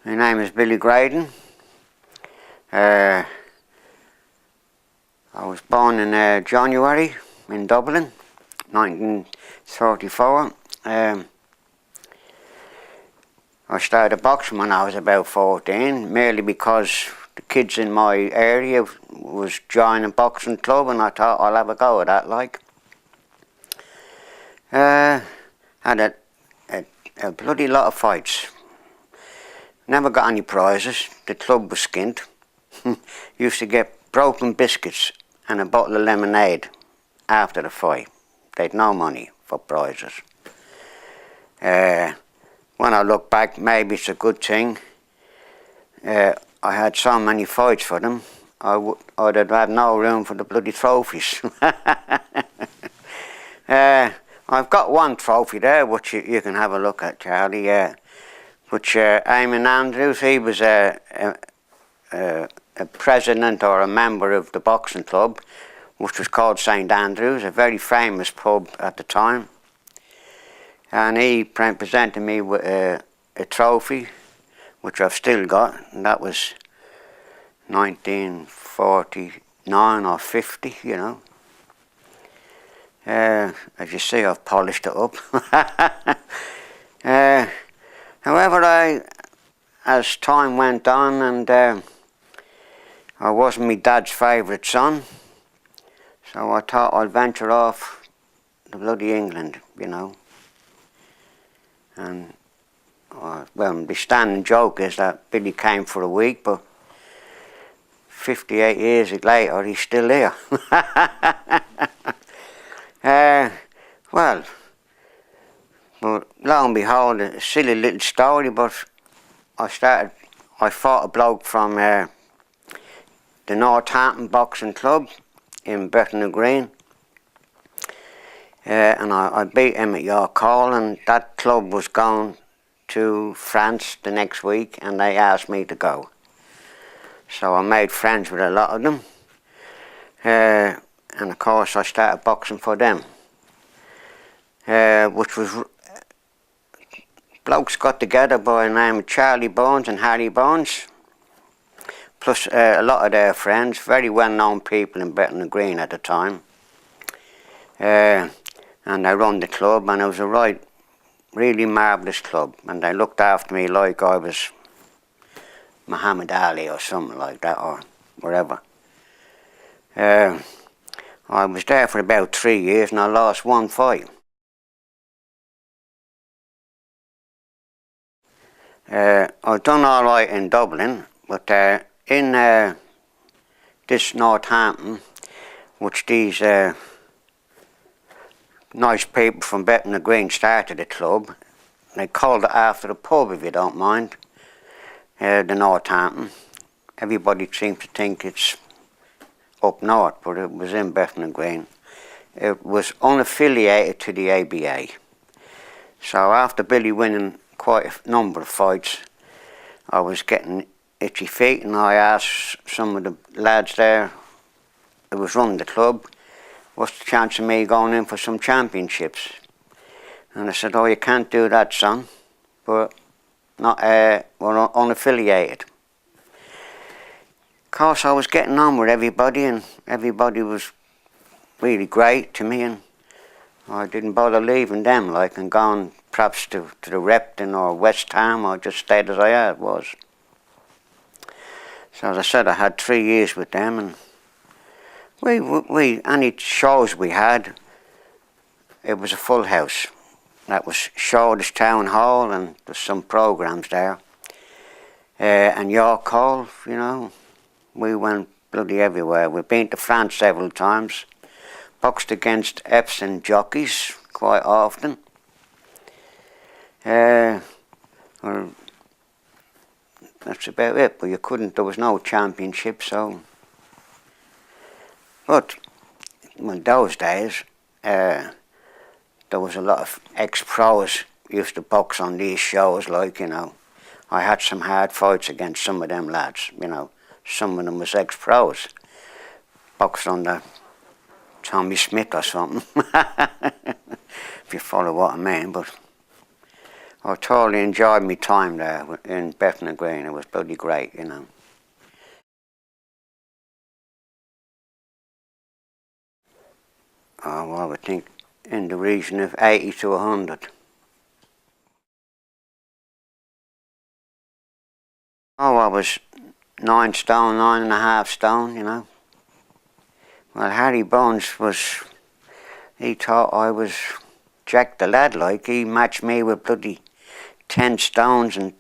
My name is Billy Graydon. I was born in January in Dublin, 1934. I started boxing when I was about 14, merely because the kids in my area was joining a boxing club, and I thought I'll have a go at that. Had a bloody lot of fights. Never got any prizes. The club was skint. Used to get broken biscuits and a bottle of lemonade after the fight. They'd no money for prizes. When I look back, maybe it's a good thing. I had so many fights for them, I'd have had no room for the bloody trophies. I've got one trophy there, which you can have a look at, Charlie. Which Eamon Andrews, he was a president or a member of the boxing club, which was called St Andrews, a very famous pub at the time. And he presented me with a trophy, which I've still got, and that was 1949 or 50, you know. As you see, I've polished it up. However, as time went on, and I wasn't my dad's favourite son, so I thought I'd venture off to bloody England, you know. And, well, the standing joke is that Billy came for a week, but 58 years later, he's still here. Well, lo and behold, a silly little story, but I fought a bloke from the Northampton Boxing Club in Bethnal Green, and I beat him at York Hall, and that club was going to France the next week, and they asked me to go. So I made friends with a lot of them, and of course I started boxing for them, which was blokes got together by the name of Charlie Bones and Harry Bones, plus a lot of their friends, very well-known people in Bethnal Green at the time. And they run the club, and it was a really marvellous club, and they looked after me like I was Muhammad Ali or something like that, or whatever. I was there for about 3 years, and I lost one fight. I've done all right in Dublin, but in this Northampton, which these nice people from Bethnal Green started the club, they called it after the pub, if you don't mind, the Northampton. Everybody seems to think it's up north, but it was in Bethnal Green. It was unaffiliated to the ABA. So after Billy winning quite a number of fights, I was getting itchy feet, and I asked some of the lads there who was running the club, what's the chance of me going in for some championships? And I said, oh, you can't do that, son, but not, we're unaffiliated. Of course, I was getting on with everybody, and everybody was really great to me, and I didn't bother leaving them, and going perhaps to the Repton or West Ham. I just stayed as I was. So as I said, I had 3 years with them, and any shows we had, it was a full house. That was Shoreditch Town Hall, and there's some programmes there. And York Hall, you know, we went bloody everywhere. We've been to France several times, boxed against Epsom jockeys quite often. Well, that's about it, but there was no championship, so. But, well, those days, there was a lot of ex-pros used to box on these shows, you know. I had some hard fights against some of them lads, you know. Some of them was ex-pros, boxed under Tommy Smith or something, if you follow what I mean. But I totally enjoyed my time there in Bethnal Green. It was bloody great, you know. Oh, well, I would think in the region of 80 to 100. Oh, I was 9 stone, 9.5 stone, you know. Well, Harry Bones he thought I was Jack the Lad, like. He matched me with bloody 10 stones and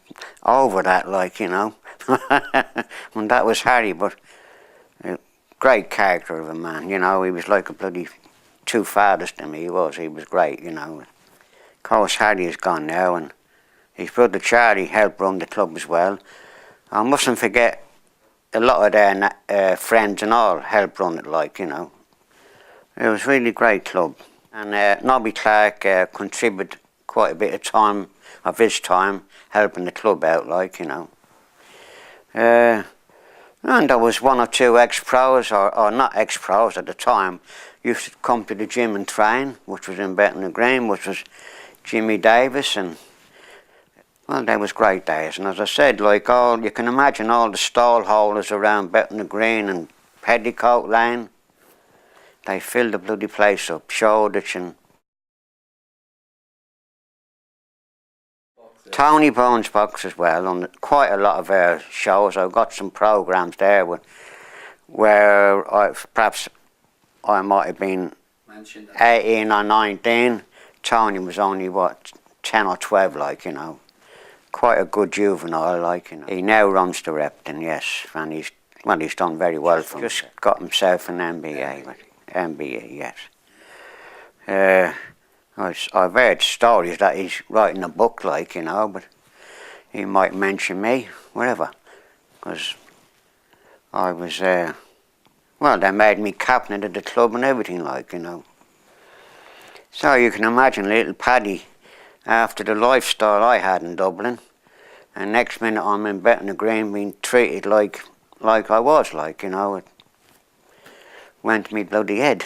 over that, like, you know. And that was Harry, but a great character of a man, you know. He was like a bloody two fathers to me, he was great, you know. Of course, Harry is gone now, and his brother Charlie helped run the club as well. I mustn't forget a lot of their friends and all helped run it, like, you know. It was really a great club. And Nobby Clark contributed quite a bit of his time helping the club out, like, you know. And there was one or two ex-pros, or not ex-pros at the time, used to come to the gym and train, which was in Bethnal Green, which was Jimmy Davis, and well, they was great days. And as I said, like, you can imagine all the stall holders around Bethnal Green and Petticoat Lane, they filled the bloody place up, Shoreditch and Tony Bones box as well, on quite a lot of shows. I've got some programmes there where perhaps I might have been 18 or 19. Tony was only, what, 10 or 12, like, you know. Quite a good juvenile, like, you know. He now runs the Repton, yes, and he's done very well for him. Just got himself an MBA, yes. I've heard stories that he's writing a book, like, you know, but he might mention me, whatever, because I was, well, they made me captain of the club and everything, like, you know. So you can imagine little Paddy, after the lifestyle I had in Dublin, and next minute I'm in Bethnal Green being treated like I was, like, you know. It went to me bloody head.